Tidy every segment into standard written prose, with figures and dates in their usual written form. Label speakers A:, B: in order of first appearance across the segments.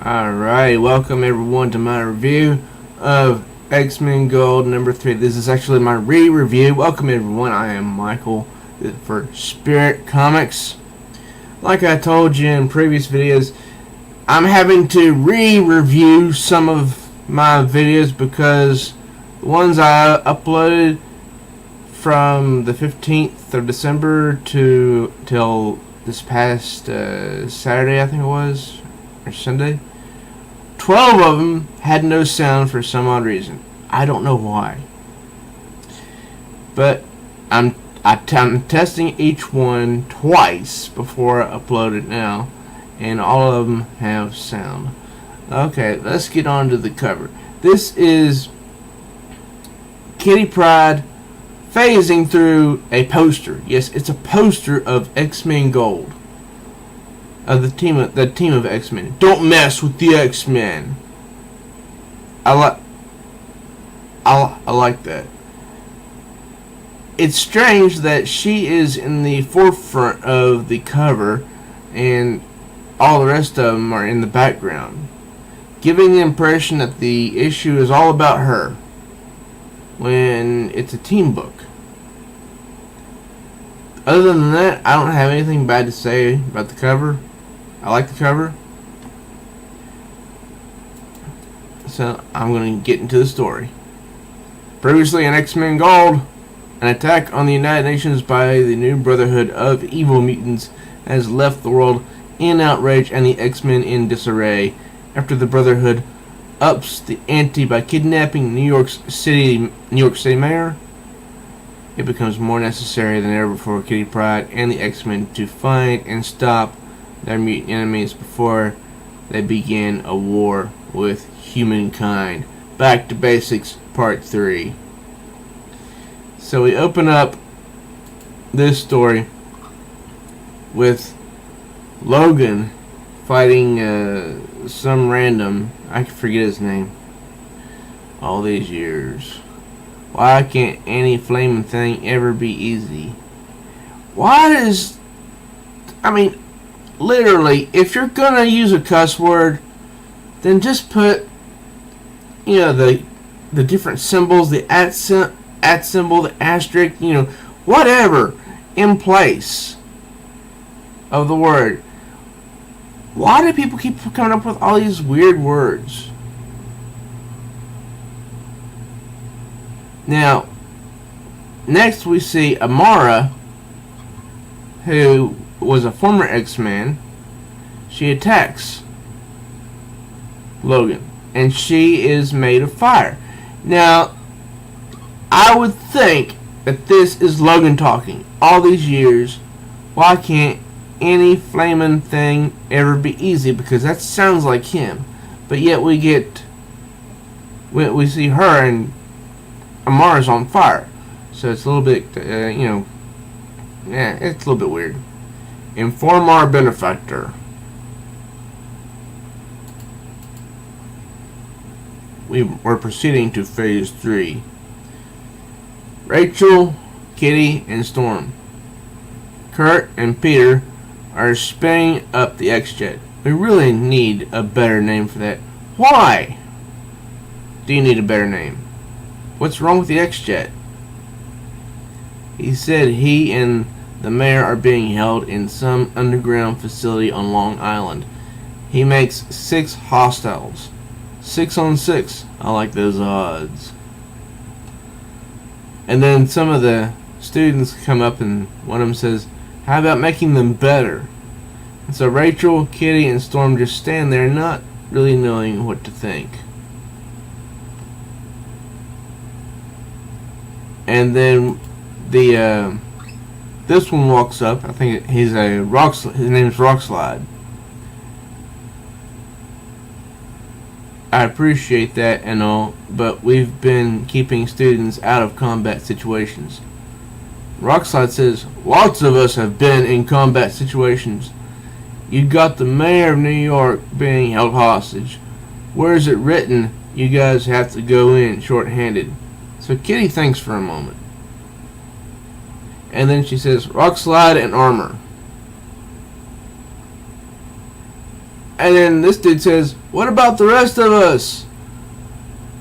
A: Alright, welcome everyone to my review of X-Men Gold number 3. This is actually my re-review. Welcome everyone, I am Michael for Spirit Comics. Like I told you in previous videos, I'm having to re-review some of my videos because the ones I uploaded from the 15th of December till this past Saturday, I think it was, or Sunday, 12 of them had no sound for some odd reason. I don't know why. But I'm testing each one twice before I upload it now, and all of them have sound. Okay, let's get on to the cover. This is Kitty Pryde phasing through a poster. Yes, it's a poster of X-Men Gold. Of the team of X-Men. Don't mess with the X-Men. I like that. It's strange that she is in the forefront of the cover and all the rest of them are in the background, giving the impression that the issue is all about her when it's a team book. Other than that, I don't have anything bad to say about the cover. I like the cover. So I'm going to get into the story. Previously in X-Men Gold, an attack on the United Nations by the new Brotherhood of Evil Mutants has left the world in outrage and the X-Men in disarray after the Brotherhood ups the ante by kidnapping New York City Mayor. It becomes more necessary than ever for Kitty Pryde and the X-Men to find and stop their mutant enemies before they begin a war with humankind. Back to basics, part 3. So we open up this story with Logan fighting some random, I forget his name, all these years. Why can't any flaming thing ever be easy? Why does, literally, if you're gonna use a cuss word, then just put, the different symbols, the at symbol, the asterisk, whatever, in place of the word. Why do people keep coming up with all these weird words? Now, next we see Amara, who was a former X-Man. She attacks Logan, and she is made of fire. Now, I would think that this is Logan talking. All these years, why can't any flaming thing ever be easy? Because that sounds like him. But yet we see her and Amara's on fire. So it's a little bit, it's a little bit weird. Inform our benefactor. We're proceeding to phase 3. Rachel, Kitty, and Storm, Kurt, and Peter are spinning up the X-Jet. We really need a better name for that. Why do you need a better name? What's wrong with the X-Jet? He said he and the mayor are being held in some underground facility on Long Island. He makes 6 hostiles. 6 on 6. I like those odds. And then some of the students come up and one of them says, how about making them better? And so Rachel, Kitty, and Storm just stand there not really knowing what to think. And then this one walks up. I think his name's Rockslide. I appreciate that and all, but we've been keeping students out of combat situations. Rockslide says, lots of us have been in combat situations. You got the mayor of New York being held hostage. Where is it written you guys have to go in short-handed? So Kitty thinks for a moment. And then she says, Rockslide and armor. And then this dude says, "What about the rest of us?"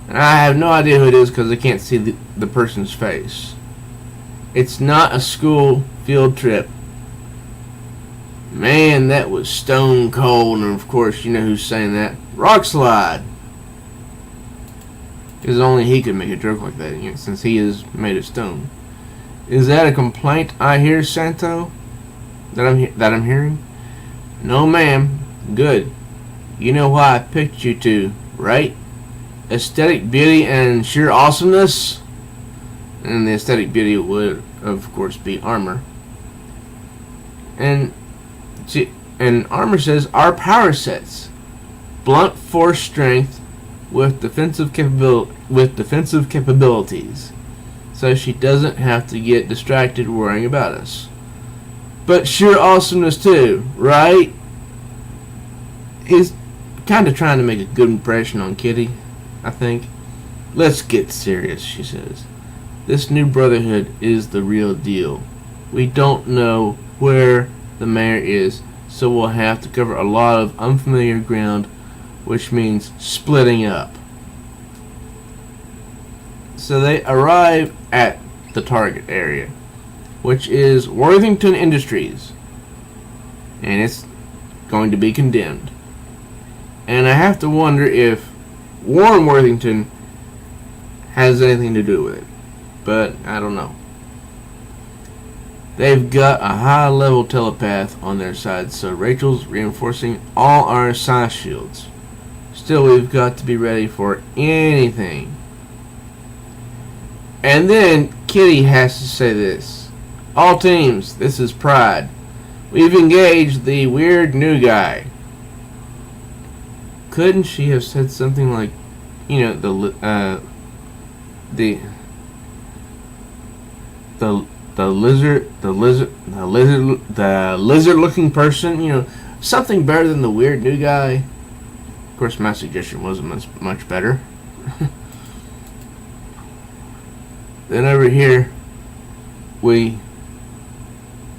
A: And I have no idea who it is because I can't see the person's face. It's not a school field trip. Man, that was stone cold. And of course, you know who's saying that. Rockslide. Because only he could make a joke like that, you know, since he is made of stone. Is that a complaint I hear, Santo? That I'm hearing? No, ma'am. Good. You know why I picked you two, right? Aesthetic beauty and sheer awesomeness? And the aesthetic beauty would, of course, be armor. And armor says our power sets. Blunt force strength with defensive capabilities. So she doesn't have to get distracted worrying about us. But sheer awesomeness too, right? He's kind of trying to make a good impression on Kitty, I think. Let's get serious, she says. This new brotherhood is the real deal. We don't know where the mayor is, so we'll have to cover a lot of unfamiliar ground, which means splitting up. So they arrive at the target area, which is Worthington Industries, and it's going to be condemned. And I have to wonder if Warren Worthington has anything to do with it, but I don't know. They've got a high-level telepath on their side, so Rachel's reinforcing all our psi shields. Still, we've got to be ready for anything. And then Kitty has to say this. All teams, this is Pryde. We've engaged the weird new guy. Couldn't she have said something like, you know, the lizard looking person, you know, something better than the weird new guy. Of course, my suggestion wasn't much better. Then over here, we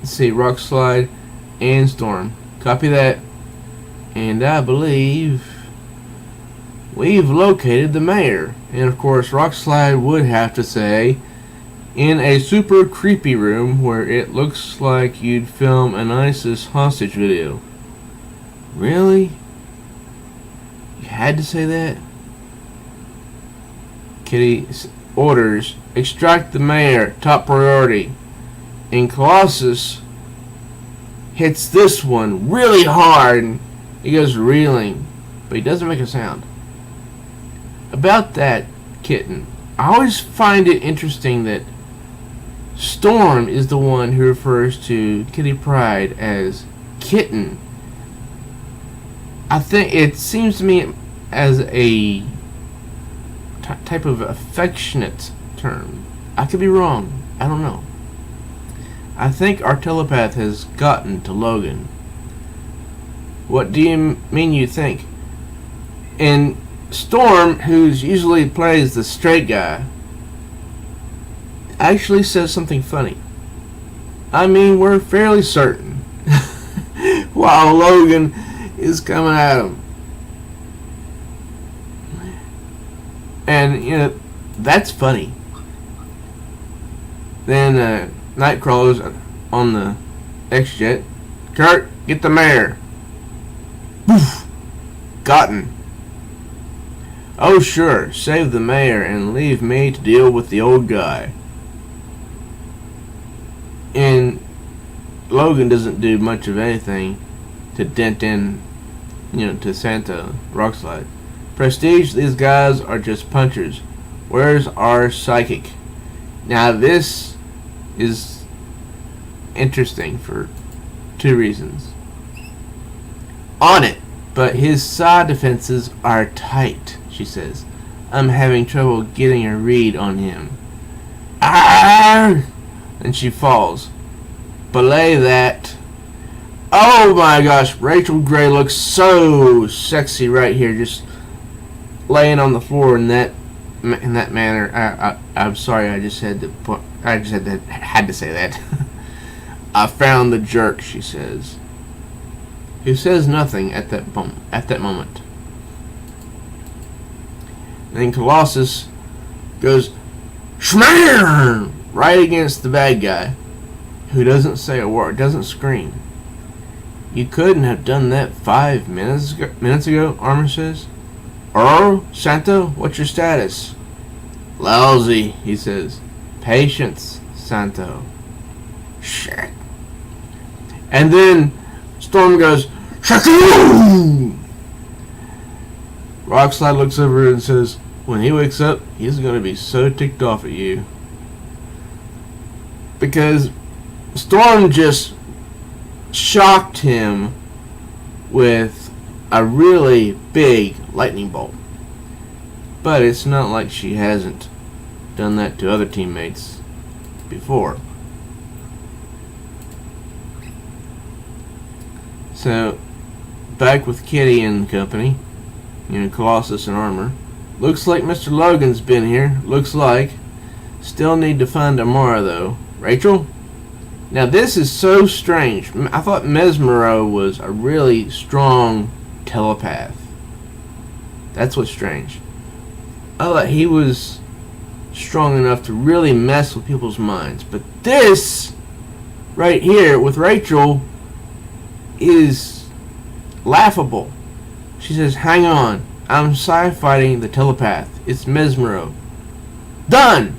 A: see Rockslide and Storm. Copy that. And I believe we've located the mayor. And of course, Rockslide would have to say, in a super creepy room where it looks like you'd film an ISIS hostage video. Really? You had to say that? Kitty orders, extract the mayor, top priority. And Colossus hits this one really hard, and he goes reeling, but he doesn't make a sound. About that kitten, I always find it interesting that Storm is the one who refers to Kitty Pryde as kitten. I think it seems to me as a type of affectionate term. I could be wrong. I don't know. I think our telepath has gotten to Logan. What do you mean you think? And Storm, who's usually plays the straight guy, actually says something funny. I mean, we're fairly certain. While Logan is coming at him. And, you know, that's funny. Then Nightcrawler's on the X-Jet. Kurt, get the mayor. Poof. Gotten. Oh, sure. Save the mayor and leave me to deal with the old guy. And Logan doesn't do much of anything to dent in, you know, to Santa Rockslide. Prestige, these guys are just punchers. Where's our psychic? Now this is interesting for two reasons. On it, but his side defenses are tight, she says. I'm having trouble getting a read on him. Ah! And she falls. Belay that. Oh my gosh, Rachel Gray looks so sexy right here, just laying on the floor in that manner. I'm sorry, I just had to say that. I found the jerk, she says. who says nothing at that moment. And then Colossus goes schmear right against the bad guy, who doesn't say a word, doesn't scream. You couldn't have done that 5 minutes ago, Armor says. Ororo, Santo, what's your status? Lousy, he says. Patience, Santo. Shit. And then Storm goes, Shaku! Rockslide looks over and says, when he wakes up, he's going to be so ticked off at you. Because Storm just shocked him with a really big lightning bolt. But it's not like she hasn't done that to other teammates before. So, back with Kitty and company, Colossus and Armor. Looks like Mr. Logan's been here. Looks like. Still need to find Amara though. Rachel? Now this is so strange. I thought Munroe was a really strong telepath. That's what's strange. I thought he was strong enough to really mess with people's minds. But this right here with Rachel is laughable. She says, hang on. I'm fighting the telepath. It's Munroe. Done!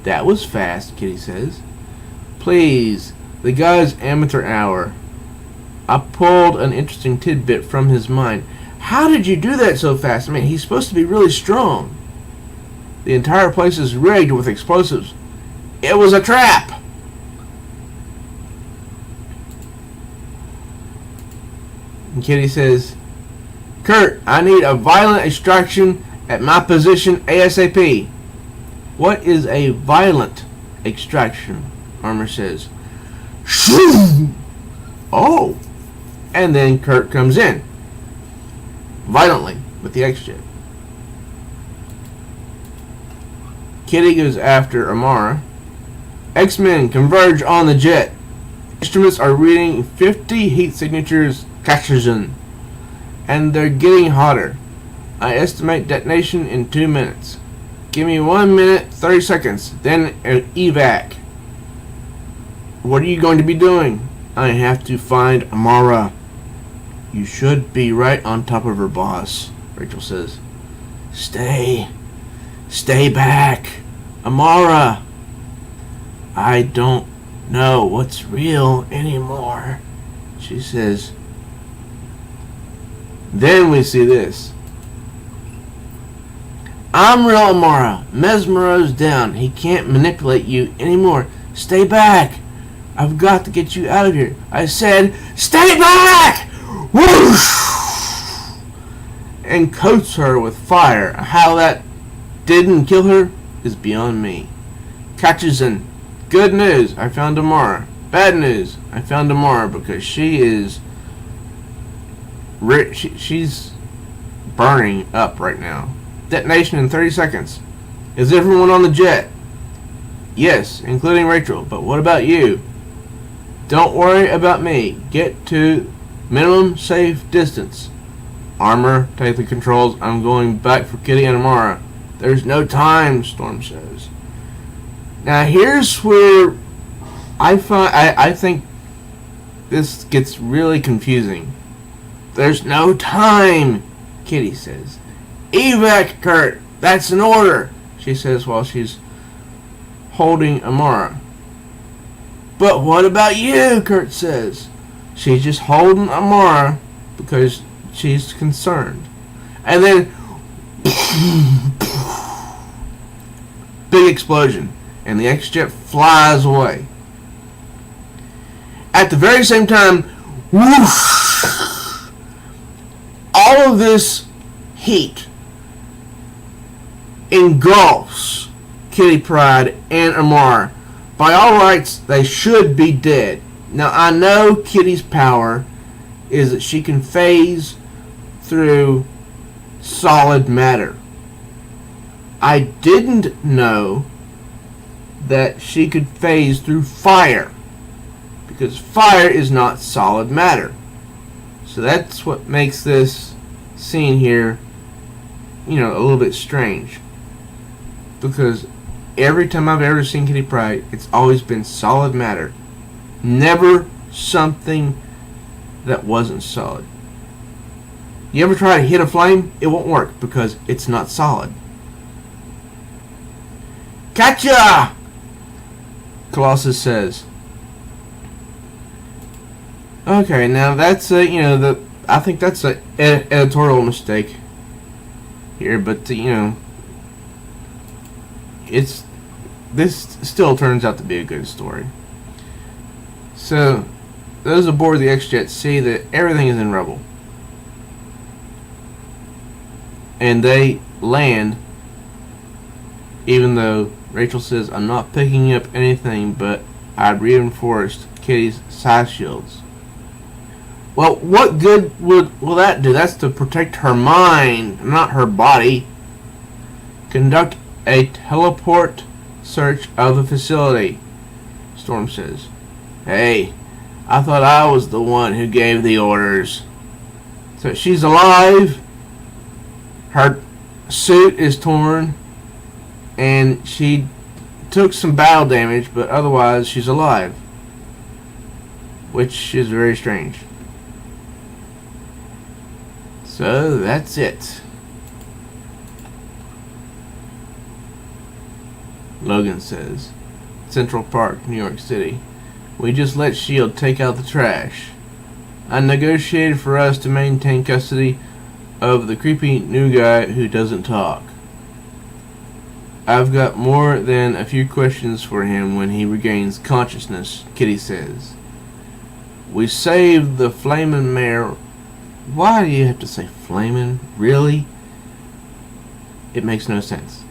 A: That was fast, Kitty says. Please, the guy's amateur hour. I pulled an interesting tidbit from his mind. How did you do that so fast? I mean, he's supposed to be really strong. The entire place is rigged with explosives. It was a trap! And Kitty says, Kurt, I need a violent extraction at my position ASAP. What is a violent extraction? Armor says. Shoo! Oh! And then Kurt comes in. Violently with the X-Jet. Kitty goes after Amara. X-Men converge on the jet. Instruments are reading 50 heat signatures Kachazun. And they're getting hotter. I estimate detonation in 2 minutes. Give me 1 minute, 30 seconds. Then evac. What are you going to be doing? I have to find Amara. You should be right on top of her, boss, Rachel says. Stay back. Amara. I don't know what's real anymore, she says. Then we see this. I'm real, Amara. Munroe's down. He can't manipulate you anymore. Stay back. I've got to get you out of here. I said, stay back! Whoosh! And coats her with fire. How that didn't kill her is beyond me. Kachazun. Good news. I found Amara. Bad news. I found Amara because she is... She's burning up right now. Detonation in 30 seconds. Is everyone on the jet? Yes, including Rachel. But what about you? Don't worry about me. Get to minimum safe distance. Armor, take the controls. I'm going back for Kitty and Amara. There's no time, Storm says. Now here's where I think this gets really confusing. There's no time, Kitty says. Evac, Kurt. That's an order, she says while she's holding Amara. But what about you, Kurt says. She's just holding Amara because she's concerned. And then big explosion, and the X-Jet flies away. At the very same time, whoosh, all of this heat engulfs Kitty Pryde and Amara. By all rights, they should be dead. Now, I know Kitty's power is that she can phase through solid matter. I didn't know that she could phase through fire, because fire is not solid matter. So that's what makes this scene here, a little bit strange. Because every time I've ever seen Kitty Pryde, it's always been solid matter. Never something that wasn't solid. You ever try to hit a flame? It won't work because it's not solid. Gotcha! Colossus says. Okay, now that's I think that's an editorial mistake here, but this still turns out to be a good story. So, those aboard the X-Jet see that everything is in rubble. And they land, even though Rachel says, I'm not picking up anything, but I'd reinforced Kitty's side shields. Well, what good will that do? That's to protect her mind, not her body. Conduct a teleport search of the facility, Storm says. Hey, I thought I was the one who gave the orders. So she's alive. Her suit is torn. And she took some battle damage, but otherwise she's alive. Which is very strange. So that's it. Logan says, Central Park, New York City. We just let S.H.I.E.L.D. take out the trash. I negotiated for us to maintain custody of the creepy new guy who doesn't talk. I've got more than a few questions for him when he regains consciousness, Kitty says. We saved the flamin' mayor. Why do you have to say flamin'? Really? It makes no sense.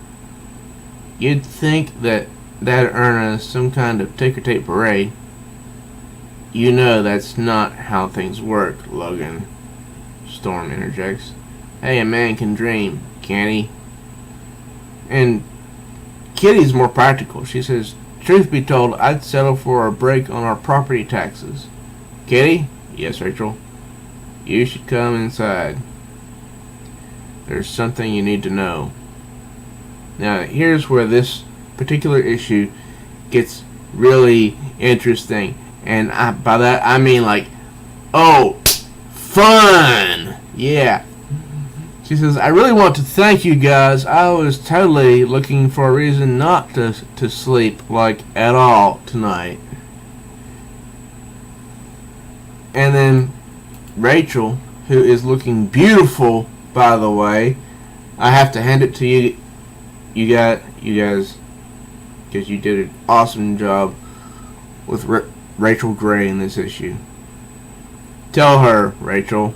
A: You'd think that'd earn us some kind of ticker-tape parade. You know that's not how things work, Logan. Storm interjects. Hey, a man can dream, can't he? And Kitty's more practical. She says, truth be told, I'd settle for a break on our property taxes. Kitty? Yes, Rachel. You should come inside. There's something you need to know. Now, here's where this particular issue gets really interesting. And by that, I mean like, oh, fun! Yeah. She says, I really want to thank you guys. I was totally looking for a reason not to sleep, like, at all tonight. And then Rachel, who is looking beautiful, by the way. I have to hand it to you. You guys, because you did an awesome job with Rachel Gray in this issue. Tell her, Rachel.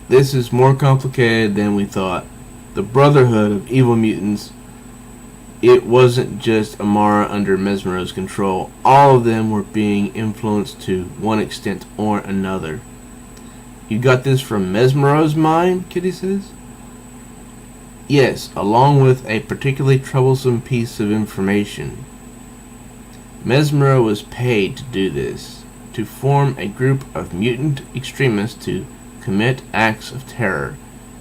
A: This is more complicated than we thought. The Brotherhood of Evil Mutants, it wasn't just Amara under Mesmero's control. All of them were being influenced to one extent or another. You got this from Mesmero's mind, Kitty says? Yes, along with a particularly troublesome piece of information. Mesmero was paid to do this, to form a group of mutant extremists to commit acts of terror.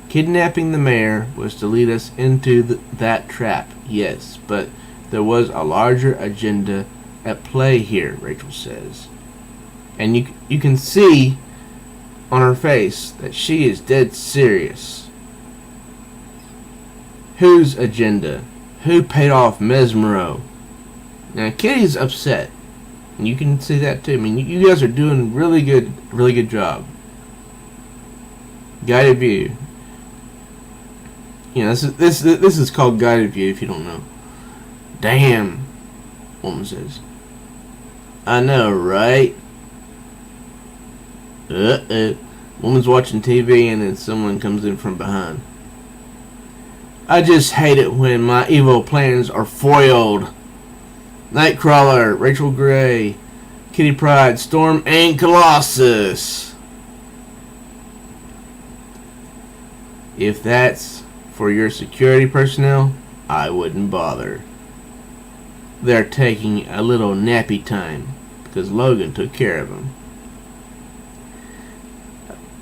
A: Kidnapping the mayor was to lead us into that trap, yes, but there was a larger agenda at play here, Rachel says. And you can see on her face that she is dead serious. Whose agenda? Who paid off Mesmero? Now, Kitty's upset. And you can see that too. I mean, you guys are doing really good job. Guided view. You know, this is called guided view if you don't know. Damn, woman says. I know, right? Woman's watching TV and then someone comes in from behind. I just hate it when my evil plans are foiled. Nightcrawler, Rachel Gray, Kitty Pryde, Storm, and Colossus. If that's for your security personnel, I wouldn't bother. They're taking a little nappy time because Logan took care of them.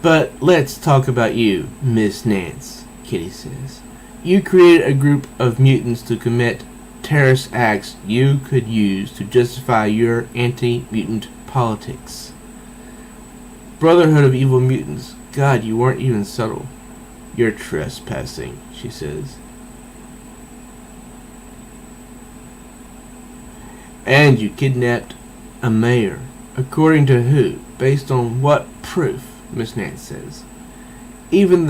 A: But let's talk about you, Miss Nance, Kitty says. You created a group of mutants to commit terrorist acts you could use to justify your anti-mutant politics. Brotherhood of Evil Mutants. God, you weren't even subtle. You're trespassing, she says. And you kidnapped a mayor. According to who? Based on what proof? Miss Nance says. Even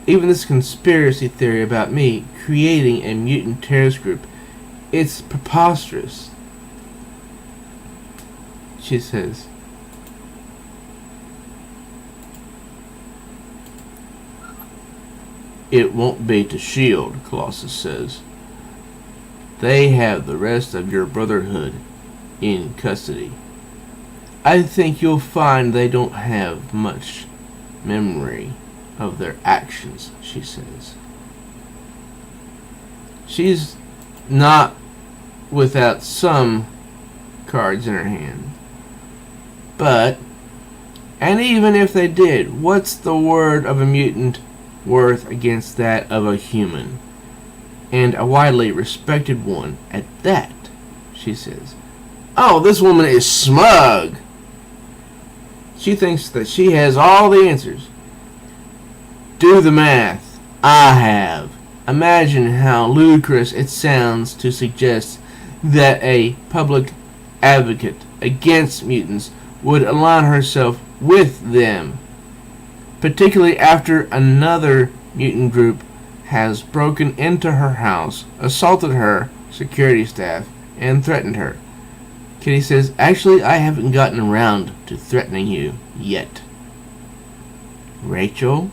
A: this conspiracy theory about me creating a mutant terrorist group, it's preposterous, she says. It won't be to S.H.I.E.L.D., Colossus says. They have the rest of your brotherhood in custody. I think you'll find they don't have much memory of their actions, she says. She's not without some cards in her hand. But, and even if they did, what's the word of a mutant worth against that of a human? And a widely respected one at that, she says. Oh, this woman is smug. She thinks that she has all the answers. Do the math. I have. Imagine how ludicrous it sounds to suggest that a public advocate against mutants would align herself with them, particularly after another mutant group has broken into her house, assaulted her security staff, and threatened her. Kitty says, actually, I haven't gotten around to threatening you yet. Rachel,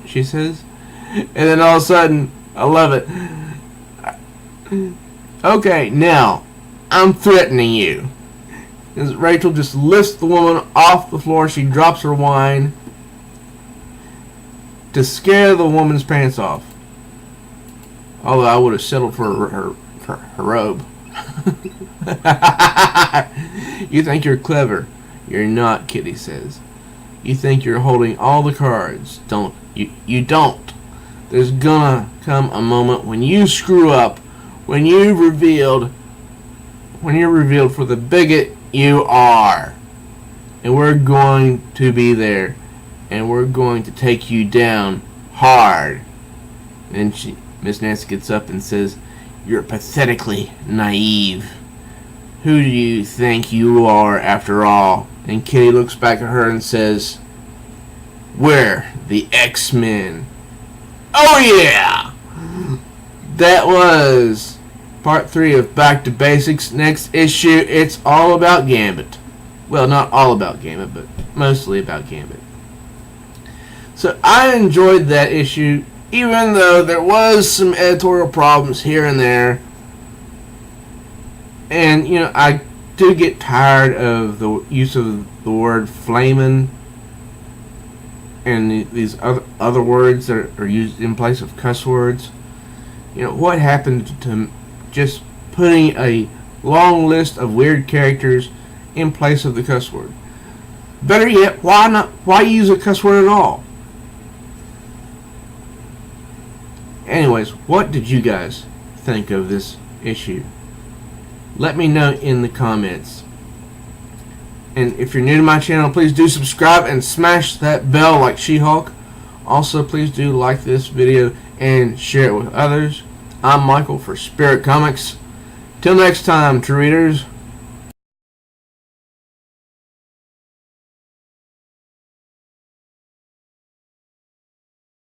A: she says. And then all of a sudden, I love it. Okay, now, I'm threatening you. As Rachel just lifts the woman off the floor, she drops her wine to scare the woman's pants off. Although I would have settled for her robe. You think you're clever. You're not, Kitty says. You think you're holding all the cards. Don't you? You don't. There's gonna come a moment when you screw up, when you're revealed for the bigot you are. And we're going to be there. And we're going to take you down hard. Then Miss Nancy gets up and says, you're pathetically naive. Who do you think you are, after all? And Kitty looks back at her and says, we're the X-Men. Oh yeah! That was part 3 of Back to Basics. Next issue, it's all about Gambit. Well, not all about Gambit, but mostly about Gambit. So I enjoyed that issue, even though there was some editorial problems here and there. And, you know, I do get tired of the use of the word flamin' and these other words that are used in place of cuss words. You know, what happened to just putting a long list of weird characters in place of the cuss word? Better yet, why use a cuss word at all? Anyways, what did you guys think of this issue? Let me know in the comments. And if you're new to my channel, please do subscribe and smash that bell like She-Hulk. Also, please do like this video and share it with others. I'm Michael for Spirit Comics. Till next time, true readers.